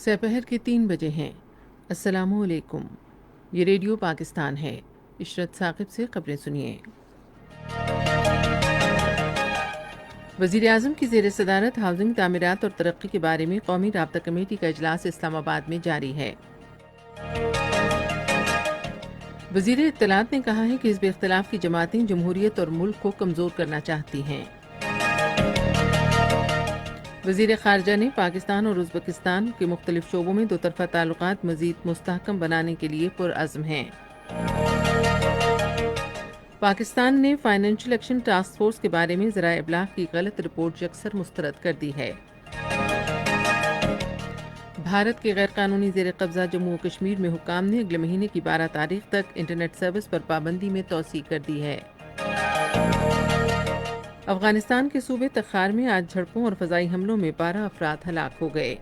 दोपहर के 3 बजे हैं। अस्सलामु अलैकुम। ये रेडियो पाकिस्तान है। इशरत साकिब से खबरें सुनिए। वज़ीर आज़म की ज़ेर सदारत हाउसिंग तामीरात और तरक्की के बारे में कौमी राब्ता कमेटी का इजलास इस्लामाबाद में जारी है। वज़ीर इत्तलात ने कहा है कि हिज़्ब इख्तिलाफ की जमातें जमहूरियत और मुल्क को कमज़ोर करना चाहती हैं। वज़ीर ख़ारजा ने पाकिस्तान और उज़्बेकिस्तान के मुख्तलिफ शोबों में दो तरफ़ा ताल्लुकात मज़ीद मुस्तहकम बनाने के लिए पुरअज़्म हैं। पाकिस्तान ने फाइनेंशियल एक्शन टास्क फोर्स के बारे में ज़राए इब्लाग़ की गलत रिपोर्ट यकसर मुस्तरद कर दी है। भारत के गैर कानूनी ज़ेर कब्ज़ा जम्मू और कश्मीर में हुक्काम ने अगले महीने की 12 तारीख तक इंटरनेट सर्विस पर पाबंदी में तोसी कर दी है। अफगानिस्तान के सूबे तखार में आज झड़पों और फ़ज़ाई हमलों में 12 अफराद हलाक हो गए।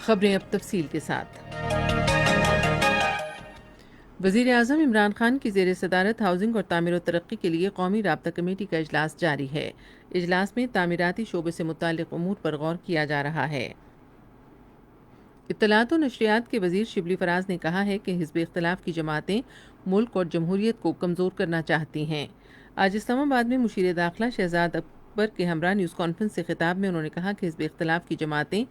खबरें अब तफसील के साथ। वज़ीर आज़म इमरान खान की ज़ेर सदारत हाउसिंग और तामीर और तरक्की के लिए कौमी राब्ता कमेटी का इजलास जारी है। इजलास में तामीराती शोबे से मुताल्लिक़ उमूर पर गौर किया जा रहा है। इत्तलात और नशरियात के वज़ीर शिबली फराज ने कहा है कि हिज़्ब इख्तिलाफ की जमातें मुल्क और जमहूरियत को कमज़ोर करना चाहती हैं। आज इस्लामाबाद में मुशीर दाखिला शहजाद अकबर के हमरा न्यूज़ कॉन्फ्रेंस से खिताब में उन्होंने कहा कि हिज़्ब इख्तिलाफ की जमातें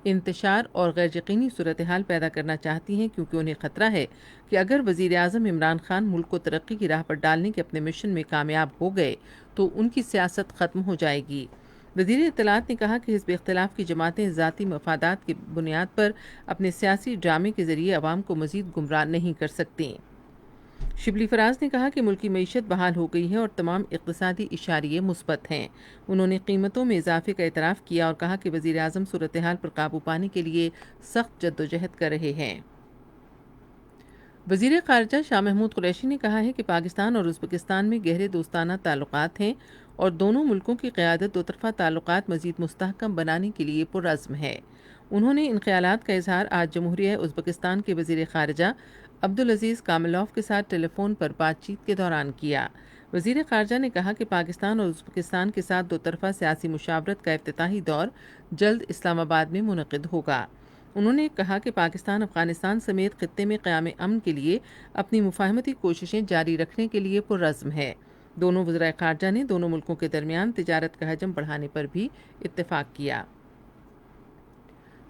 इंतशार और गैर यकीनी सूरत हाल पैदा करना चाहती हैं, क्योंकि उन्हें ख़तरा है कि अगर वज़ीर आज़म इमरान खान मुल्क को तरक्की की राह पर डालने के अपने मिशन में कामयाब हो गए तो उनकी सियासत ख़त्म हो जाएगी। वज़ीर इत्तलात ने कहा कि हिज़्ब इख्तिलाफ की जमातें ज़ाती मफादात की बुनियाद पर अपने सियासी ड्रामे के ज़रिए अवाम को मज़ीद गुमराह नहीं कर सकती। शिबली फराज ने कहा कि मुल्की मईशत बहाल हो गई है और तमाम इक़्तिसादी इशारिये मुस्बत हैं। उन्होंने कीमतों में इजाफे का एतराफ़ किया और कहा कि वज़ीर आज़म सूरत हाल पर काबू पाने के लिए सख्त जद्दोजहद कर रहे हैं। वज़ीर ख़ारजा शाह महमूद कुरैशी ने कहा है कि पाकिस्तान और उज़्बेकिस्तान में गहरे दोस्ताना ताल्लुकात हैं और दोनों मुल्कों की क़यादत दो तरफ़ा ताल्लुकात मज़ीद मुस्तहकम बनाने के लिए पुरअज़्म है। उन्होंने इन ख़यालात का इज़हार आज जमहूरिया उज़्बेकिस्तान के वज़ीर ख़ारजा अब्दुल अज़ीज़ कामिलोव के साथ टेलीफोन पर बातचीत के दौरान किया। वज़ीर ख़ारजा ने कहा कि पाकिस्तान और उज़्बेकिस्तान के साथ दो तरफ़ा सियासी मुशावरत का इफ्तिताही दौर जल्द इस्लामाबाद में मुनक़िद होगा। उन्होंने कहा कि पाकिस्तान अफ़गानिस्तान समेत ख़ित्ते में क़याम अमन के लिए अपनी मुफ़ाहमती कोशिशें जारी रखने के लिए पुरअज़्म है। दोनों वज़राए ख़ारजा ने दोनों मुल्कों के दरमियान तिजारत का हजम बढ़ाने पर भी इत्तेफ़ाक किया।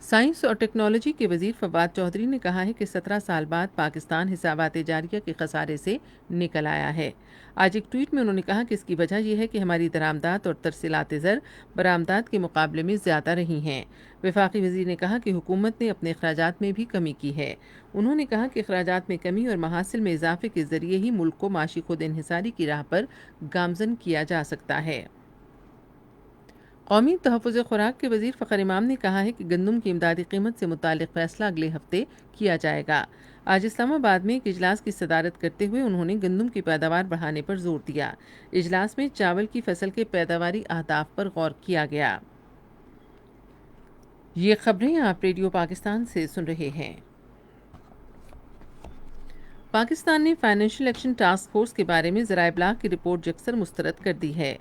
साइंस और टेक्नोलॉजी के वज़ीर फवाद चौधरी ने कहा है कि 17 साल बाद पाकिस्तान हिसाबात जारिया के खसारे से निकल आया है। आज एक ट्वीट में उन्होंने कहा कि इसकी वजह यह है कि हमारी दरामदात और तरसीलात ज़र बरामदात के मुकाबले में ज़्यादा रही हैं। वफाकी वज़ीर ने कहा कि हुकूमत ने अपने अखराजात में भी कमी की है। उन्होंने कहा कि अखराजात में कमी और महासिल में इजाफे के ज़रिए ही मुल्क को माशी खुद इन्हिसारी की राह पर गामज़न किया जा सकता है। कौमी तहफ़्फ़ुज़ खुराक के वज़ीर फ़खर इमाम ने कहा है कि गंदम की इमदादी कीमत से मुताल्लिक़ फ़ैसला अगले हफ्ते किया जाएगा। आज इस्लामाबाद में एक इजलास की सदारत करते हुए उन्होंने गंदम की पैदावार बढ़ाने पर जोर दिया। इजलास में चावल की फसल के पैदावारी अहदाफ पर गौर किया गया। ये खबरें आप रेडियो पाकिस्तान से सुन रहे हैं। पाकिस्तान ने फाइनेंशियल एक्शन टास्क फोर्स के बारे में ज़राए इब्लाग़ की रिपोर्ट यकसर मुस्तरद कर दी है।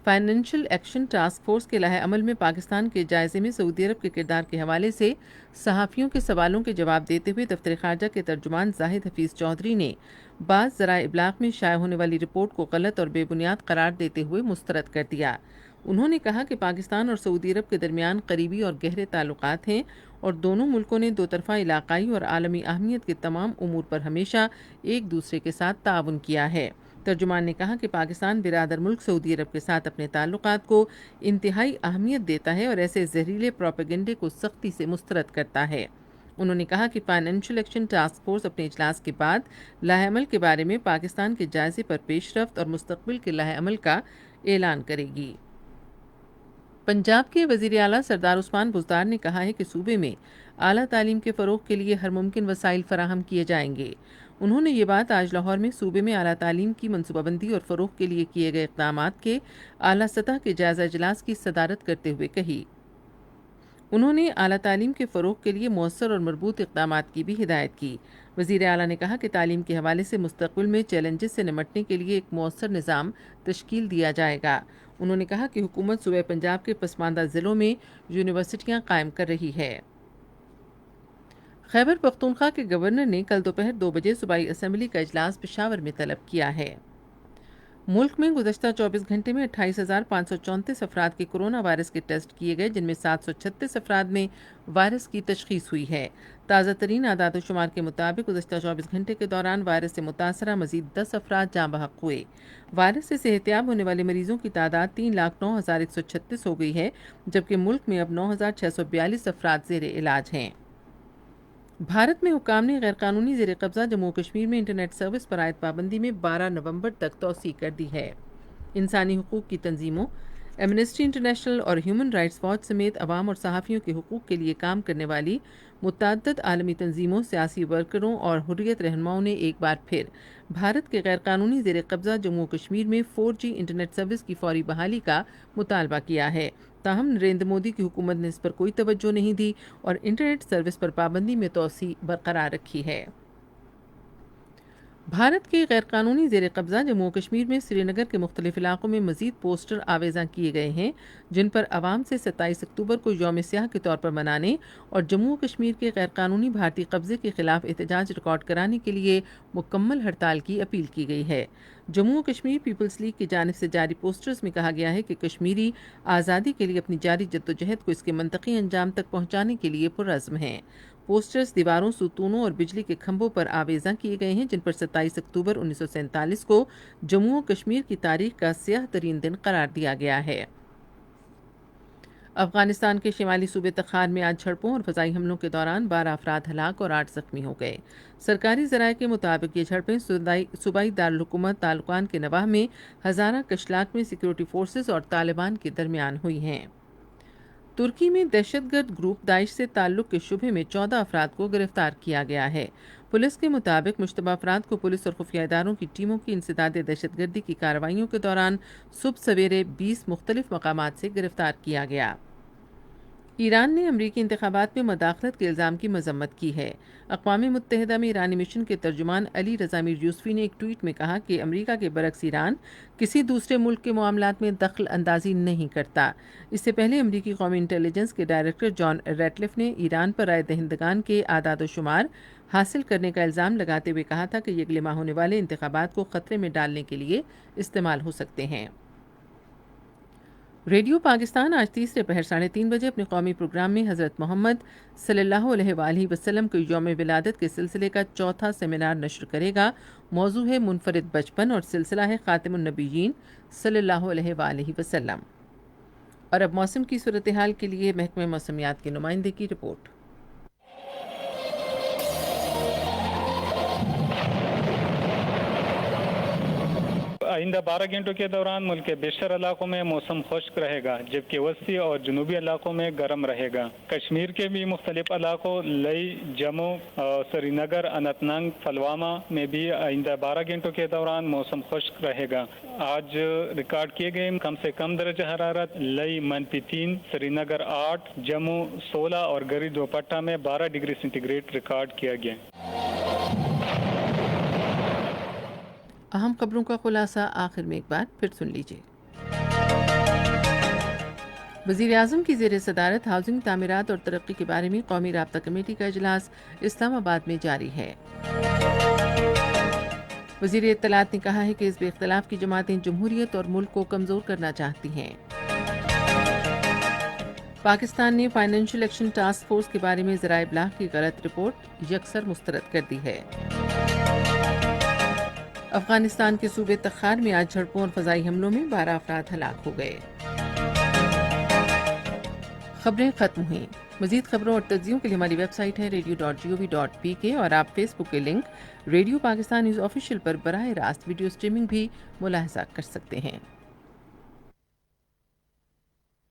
फाइनेंशियल एक्शन टास्क फोर्स के लाहे अमल में पाकिस्तान के जायज़े में सऊदी अरब के किरदार के हवाले से सहाफ़ियों के सवालों के जवाब देते हुए दफ्तर ख़ारजा के तर्जुमान जाहिद हफीज़ चौधरी ने बाज़ ज़राए इब्लाग़ में शाया होने वाली रिपोर्ट को गलत और बेबुनियाद करार देते हुए मुस्तरद कर दिया। उन्होंने कहा कि पाकिस्तान और सऊदी अरब के दरमियान करीबी और गहरे ताल्लुकात हैं और दोनों मुल्कों ने दो तरफ़ा इलाक़ाई और आलमी अहमियत के तमाम उमूर पर हमेशा एक दूसरे के साथ ताउन किया है। तर्जुमान ने कहा कि पाकिस्तान बिरादर मुल्क सऊदी अरब के साथ अपने ताल्लुकात को इंतहाई अहमियत देता है और ऐसे जहरीले प्रोपेगेंडे को सख्ती से मुस्तरद करता है। उन्होंने कहा कि फाइनेंशियल एक्शन टास्क फोर्स अपने इजलास के बाद लाहे अमल के बारे में पाकिस्तान के जायज़े पर पेशरफ्त और मुस्तक़बिल के लाहे अमल का ऐलान करेगी। पंजाब के वज़ीर आला सरदार उस्मान बुज़दार ने कहा है कि सूबे में आला तालीम के फ़रोग़ के लिए हर मुमकिन वसाइल फ़राहम किए जाएंगे। उन्होंने ये बात आज लाहौर में सूबे में आला तालीम की मनसूबाबंदी और फ़रोग़ के लिए किए गए इक़दामात के आला सतह के जायज़ा इजलास की सदारत करते हुए कही। उन्होंने आला तालीम के फ़रोग़ के लिए मौसर और मरबूत इक़दामात की भी हिदायत की। वज़ीर आला ने कहा कि तालीम के हवाले से मुस्तक़बिल में चैलेंजेस से निमटने के लिए एक मौसर निज़ाम तश्कील दिया जाएगा। انہوں نے کہا کہ حکومت صوبہ پنجاب کے پسماندہ ضلعوں میں یونیورسٹیاں قائم کر رہی ہے۔ خیبر پختونخوا کے گورنر نے کل دوپہر 2 بجے صوبائی اسمبلی کا اجلاس پشاور میں طلب کیا ہے۔ ملک میں گزشتہ 24 گھنٹے میں 28,534 افراد کے کرونا وائرس کے ٹیسٹ کیے گئے، جن میں 736 افراد میں وائرس کی تشخیص ہوئی ہے۔ تازہ ترین اعداد و شمار کے مطابق گزشتہ 24 گھنٹے کے دوران وائرس سے متاثرہ مزید 10 افراد جاں بحق ہوئے۔ وائرس سے صحتیاب ہونے والے مریضوں کی تعداد 3,09,136 ہو گئی ہے، جبکہ ملک میں اب 9,642 افراد زیر علاج ہیں۔ بھارت میں حکام نے غیر قانونی زیر قبضہ جموں و کشمیر میں انٹرنیٹ سروس پر عائد پابندی میں 12 نومبر تک توسیع کر دی ہے۔ انسانی حقوق کی تنظیموں، ایمنسٹی انٹرنیشنل اور ہیومن رائٹس واچ سمیت عوام اور صحافیوں کے حقوق کے لیے کام کرنے والی متعدد عالمی تنظیموں، سیاسی ورکروں اور حریت رہنماؤں نے ایک بار پھر بھارت کے غیر قانونی زیر قبضہ جموں و کشمیر میں 4G انٹرنیٹ سروس کی فوری بحالی کا مطالبہ کیا ہے۔ تاہم نریندر مودی کی حکومت نے اس پر کوئی توجہ نہیں دی اور انٹرنیٹ سروس پر پابندی میں توسیع برقرار رکھی ہے۔ بھارت کے غیر قانونی زیر قبضہ جموں و کشمیر میں سری نگر کے مختلف علاقوں میں مزید پوسٹر آویزاں کیے گئے ہیں، جن پر عوام سے 27 اکتوبر کو یوم سیاہ کے طور پر منانے اور جموں و کشمیر کے غیر قانونی بھارتی قبضے کے خلاف احتجاج ریکارڈ کرانے کے لیے مکمل ہڑتال کی اپیل کی گئی ہے۔ جموں و کشمیر پیپلز لیگ کی جانب سے جاری پوسٹرز میں کہا گیا ہے کہ کشمیری آزادی کے لیے اپنی جاری جدوجہد کو اس کے منطقی انجام تک پہنچانے کے لیے پرعزم ہیں۔ پوسٹرز دیواروں، ستونوں اور بجلی کے کھمبوں پر آویزاں کیے گئے ہیں، جن پر 27 اکتوبر 1947 کو جموں و کشمیر کی تاریخ کا سیاہ ترین دن قرار دیا گیا ہے۔ افغانستان کے شمالی صوبے تخار میں آج جھڑپوں اور فضائی حملوں کے دوران 12 افراد ہلاک اور 8 زخمی ہو گئے۔ سرکاری ذرائع کے مطابق یہ جھڑپیں صوبائی دارالحکومت تالقان کے نواح میں ہزارہ کشلاک میں سیکیورٹی فورسز اور طالبان کے درمیان ہوئی ہیں۔ ترکی میں دہشت گرد گروپ داعش سے تعلق کے شبہ میں 14 افراد کو گرفتار کیا گیا ہے۔ پولیس کے مطابق مشتبہ افراد کو پولیس اور خفیہ اداروں کی ٹیموں کی انسداد دہشت گردی کی کارروائیوں کے دوران صبح سویرے 20 مختلف مقامات سے گرفتار کیا گیا۔ ایران نے امریکی انتخابات میں مداخلت کے الزام کی مذمت کی ہے۔ اقوام متحدہ میں ایرانی مشن کے ترجمان علی رضا میر یوسفی نے ایک ٹویٹ میں کہا کہ امریکہ کے برعکس ایران کسی دوسرے ملک کے معاملات میں دخل اندازی نہیں کرتا۔ اس سے پہلے امریکی قومی انٹیلیجنس کے ڈائریکٹر جان ریٹلف نے ایران پر رائے دہندگان کے اعداد و شمار حاصل کرنے کا الزام لگاتے ہوئے کہا تھا کہ یہ اگلے ماہ ہونے والے انتخابات کو خطرے میں ڈالنے کے لیے استعمال ہو سکتے ہیں۔ ریڈیو پاکستان آج تیسرے پہر 3:30 بجے اپنے قومی پروگرام میں حضرت محمد صلی اللہ علیہ وآلہ وسلم کے یوم ولادت کے سلسلے کا چوتھا سیمینار نشر کرے گا۔ موضوع ہے منفرد بچپن اور سلسلہ ہے خاتم النبیین صلی اللہ علیہ وآلہ وسلم۔ اور اب موسم کی صورتحال کے لیے محکمہ موسمیات کے نمائندے کی رپورٹ۔ آئندہ 12 گھنٹوں کے دوران ملک کے بیشتر علاقوں میں موسم خشک رہے گا، جبکہ وسطی اور جنوبی علاقوں میں گرم رہے گا۔ کشمیر کے بھی مختلف علاقوں لئی، جموں، سری نگر، اننت ناگ، پھلوامہ میں بھی آئندہ 12 گھنٹوں کے دوران موسم خشک رہے گا۔ آج ریکارڈ کیے گئے کم سے کم درجہ حرارت لئی -3، سری نگر 8، جموں 16 اور گری دوپٹہ میں 12 ڈگری سینٹی گریڈ ریکارڈ کیا گیا۔ اہم خبروں کا خلاصہ آخر میں ایک بار پھر سن لیجیے۔ وزیر اعظم کی زیر صدارت ہاؤسنگ، تعمیرات اور ترقی کے بارے میں قومی رابطہ کمیٹی کا اجلاس اسلام آباد میں جاری ہے۔ وزیر اطلاعات نے کہا ہے کہ حزب اختلاف کی جماعتیں جمہوریت اور ملک کو کمزور کرنا چاہتی ہیں۔ پاکستان نے فائنینشل ایکشن ٹاسک فورس کے بارے میں ذرائع ابلاغ کی غلط رپورٹ یکسر مسترد کر دی ہے۔ افغانستان کے صوبے تخار میں آج جھڑپوں اور فضائی حملوں میں 12 افراد ہلاک ہو گئے۔ خبریں ختم ہوئیں۔ مزید خبروں اور تجزیوں کے لیے ہماری ویب سائٹ ہے radio.gov.pk اور آپ فیس بک کے link radio Pakistan news official پر براہ راست ویڈیو سٹریمنگ بھی ملاحظہ کر سکتے ہیں۔